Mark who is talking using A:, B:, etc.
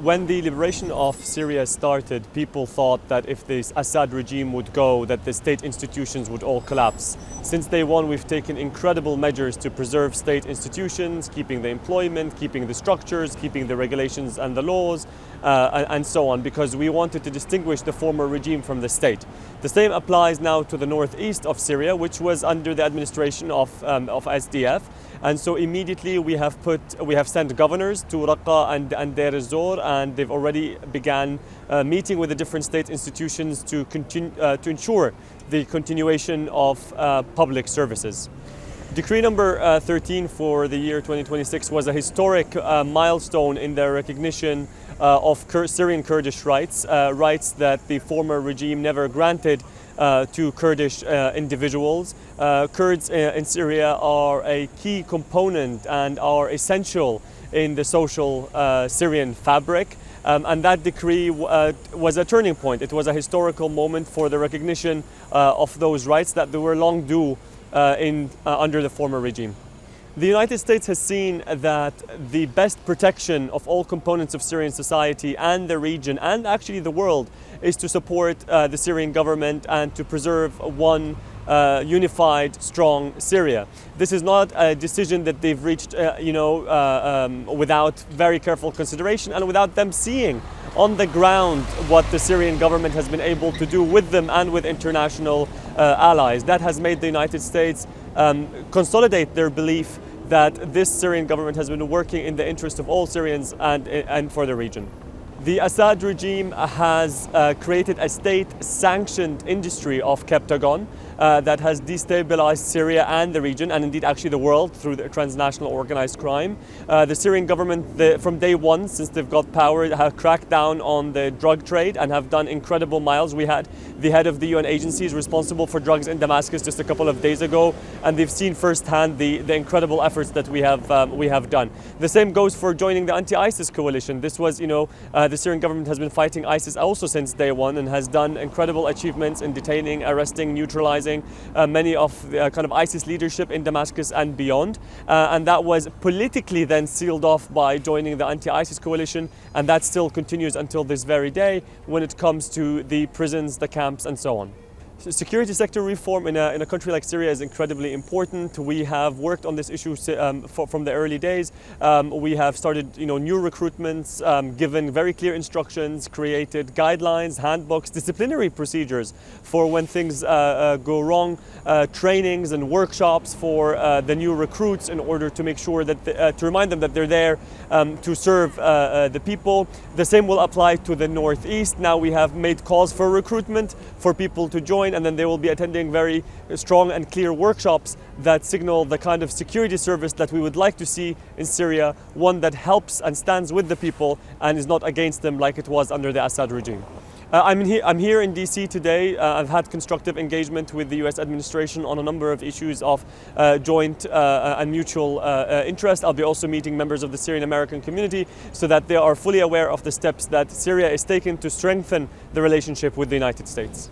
A: When the liberation of Syria started, people thought that if this Assad regime would go, that the state institutions would all collapse. Since day one, we've taken incredible measures to preserve state institutions, keeping the employment, keeping the structures, keeping the regulations and the laws, and so on, because we wanted to distinguish the former regime from the state. The same applies now to the northeast of Syria, which was under the administration of SDF. And so immediately we have sent governors to Raqqa and Deir ez-Zor, and they've already began meeting with the different state institutions to ensure the continuation of public services. Decree number 13 for the year 2026 was a historic milestone in the recognition of Syrian Kurdish rights, rights that the former regime never granted to Kurdish individuals. Kurds in Syria are a key component and are essential in the social Syrian fabric. And that decree was a turning point. It was a historical moment for the recognition of those rights that they were long due under the former regime. The United States has seen that the best protection of all components of Syrian society and the region, and actually the world, is to support the Syrian government and to preserve one unified, strong Syria. This is not a decision that they've reached, without very careful consideration and without them seeing on the ground what the Syrian government has been able to do with them and with international allies. That has made the United States consolidate their belief that this Syrian government has been working in the interest of all Syrians and for the region. The Assad regime has created a state-sanctioned industry of Keptagon that has destabilized Syria and the region, and indeed actually the world, through the transnational organized crime. The Syrian government, from day one, since they've got power, have cracked down on the drug trade and have done incredible miles. We had the head of the UN agencies responsible for drugs in Damascus just a couple of days ago, and they've seen firsthand the incredible efforts that we have done. The same goes for joining the anti-ISIS coalition. This was, the Syrian government has been fighting ISIS also since day one and has done incredible achievements in detaining, arresting, neutralizing many of the kind of ISIS leadership in Damascus and beyond. And that was politically then sealed off by joining the anti-ISIS coalition, and that still continues until this very day when it comes to the prisons, the camps, and so on. Security sector reform in a country like Syria is incredibly important. We have worked on this issue from the early days. We have started, new recruitments, given very clear instructions, created guidelines, handbooks, disciplinary procedures for when things go wrong, trainings and workshops for the new recruits in order to make sure that to remind them that they're there to serve the people. The same will apply to the northeast. Now we have made calls for recruitment for people to join, and then they will be attending very strong and clear workshops that signal the kind of security service that we would like to see in Syria, one that helps and stands with the people and is not against them like it was under the Assad regime. I'm here in DC today. I've had constructive engagement with the US administration on a number of issues of joint and mutual interest. I'll be also meeting members of the Syrian American community so that they are fully aware of the steps that Syria is taking to strengthen the relationship with the United States.